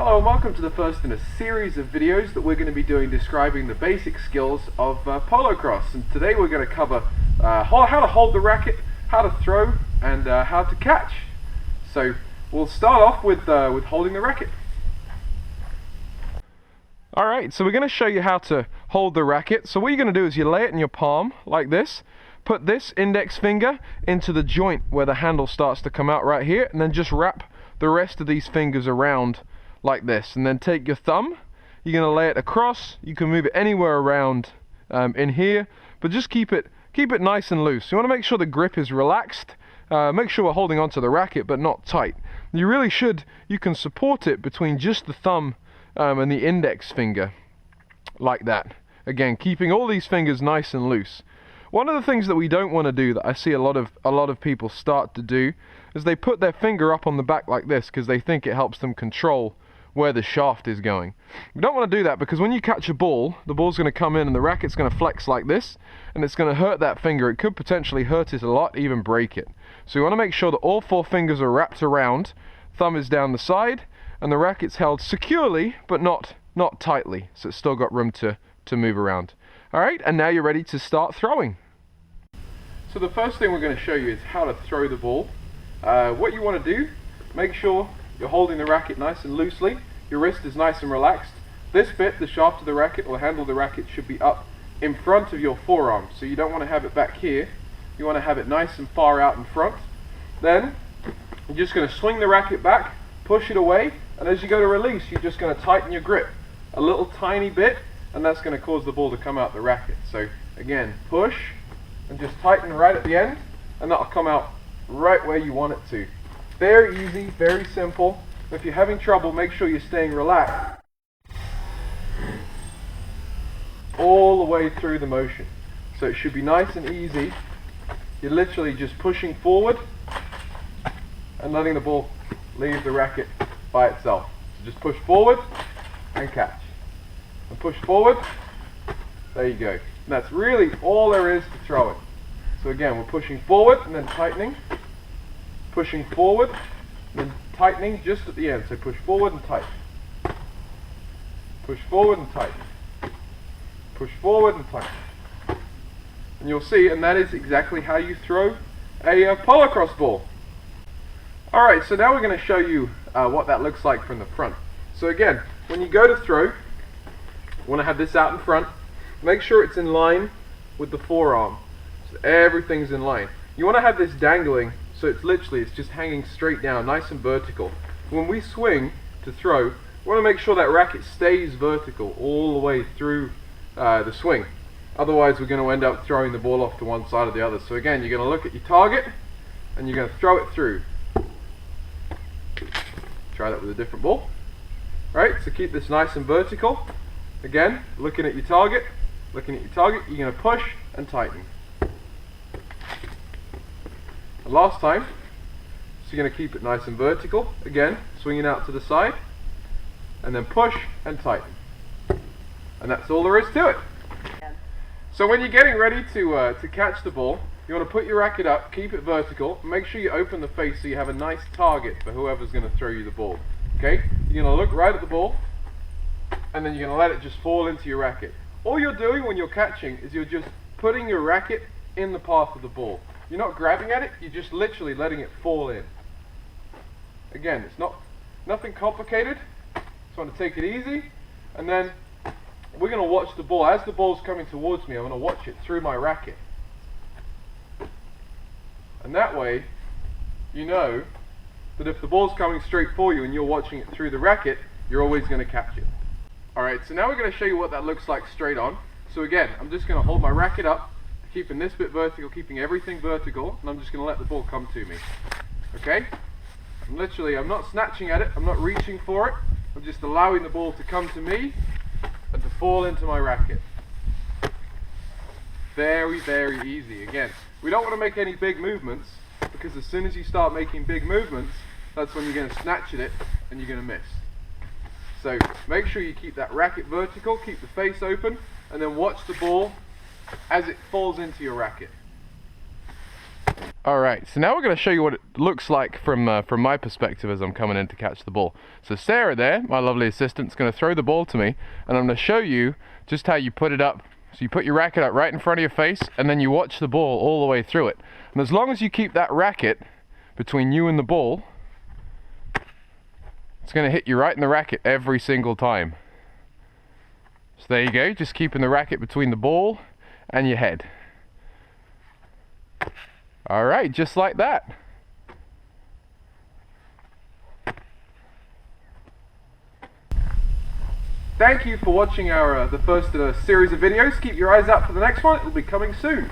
Hello and welcome to the first in a series of videos that we're going to be doing describing the basic skills of polocrosse. And today we're going to cover how to hold the racket, how to throw, and how to catch. So we'll start off with holding the racket. Alright, so we're going to show you how to hold the racket. So what you're going to do is you lay it in your palm like this. Put this index finger into the joint where the handle starts to come out right here, and then just wrap the rest of these fingers around like this, and then take your thumb. You're going to lay it across. You can move it anywhere around in here, but just keep it nice and loose. You want to make sure the grip is relaxed. Make sure we're holding onto the racket but not tight. You can support it between just the thumb and the index finger like that. Again, keeping all these fingers nice and loose. One of the things that we don't want to do, that I see a lot of people start to do, is they put their finger up on the back like this because they think it helps them control where the shaft is going. We don't want to do that, because when you catch a ball, the ball's going to come in and the racket's going to flex like this, and it's going to hurt that finger. It could potentially hurt it a lot, even break it. So you want to make sure that all four fingers are wrapped around, thumb is down the side, and the racket's held securely but not tightly, so it's still got room to move around. Alright, and now you're ready to start throwing. So the first thing we're going to show you is how to throw the ball. What you want to do, make sure you're holding the racket nice and loosely. Your wrist is nice and relaxed. This bit, the shaft of the racket or handle of the racket, should be up in front of your forearm. So you don't want to have it back here. You want to have it nice and far out in front. Then you're just going to swing the racket back, push it away, and as you go to release, you're just going to tighten your grip a little tiny bit, and that's going to cause the ball to come out the racket. So again, push and just tighten right at the end, and that'll come out right where you want it to. Very easy, very simple. If you're having trouble, make sure you're staying relaxed all the way through the motion. So it should be nice and easy. You're literally just pushing forward and letting the ball leave the racket by itself. So just push forward and catch. And push forward. There you go. And that's really all there is to throwing. So again, we're pushing forward and then tightening. Pushing forward, then tightening just at the end. So push forward and tighten. Push forward and tighten. Push forward and tighten. And you'll see, and that is exactly how you throw a polocrosse ball. Alright, so now we're going to show you what that looks like from the front. So again, when you go to throw, you want to have this out in front. Make sure it's in line with the forearm. So everything's in line. You want to have this dangling, so it's just hanging straight down, nice and vertical. When we swing to throw, we want to make sure that racket stays vertical all the way through the swing. Otherwise, we're going to end up throwing the ball off to one side or the other. So again, you're going to look at your target, and you're going to throw it through. Try that with a different ball. Right, so keep this nice and vertical. Again, looking at your target, you're going to push and tighten. And last time, so you're going to keep it nice and vertical. Again, swinging out to the side, and then push and tighten. And that's all there is to it. So when you're getting ready to catch the ball, you want to put your racket up, keep it vertical, and make sure you open the face so you have a nice target for whoever's going to throw you the ball. Okay? You're going to look right at the ball, and then you're going to let it just fall into your racket. All you're doing when you're catching is you're just putting your racket in the path of the ball. You're not grabbing at it, you're just literally letting it fall in. Again, it's nothing complicated. Just want to take it easy, and then we're going to watch the ball. As the ball's coming towards me, I'm going to watch it through my racket. And that way, you know that if the ball's coming straight for you and you're watching it through the racket, you're always going to catch it. Alright, so now we're going to show you what that looks like straight on. So again, I'm just going to hold my racket up, keeping this bit vertical, keeping everything vertical, and I'm just going to let the ball come to me. Okay? I'm not snatching at it, I'm not reaching for it, I'm just allowing the ball to come to me and to fall into my racket. Very, very easy. Again, we don't want to make any big movements, because as soon as you start making big movements, that's when you're going to snatch at it and you're going to miss. So make sure you keep that racket vertical, keep the face open, and then watch the ball as it falls into your racket. Alright, so now we're going to show you what it looks like from my perspective as I'm coming in to catch the ball. So Sarah there, my lovely assistant, is going to throw the ball to me, and I'm going to show you just how you put it up. So you put your racket up right in front of your face, and then you watch the ball all the way through it. And as long as you keep that racket between you and the ball, it's going to hit you right in the racket every single time. So there you go, just keeping the racket between the ball and your head. Alright, just like that. Thank you for watching our the first series of videos. Keep your eyes out for the next one, it will be coming soon.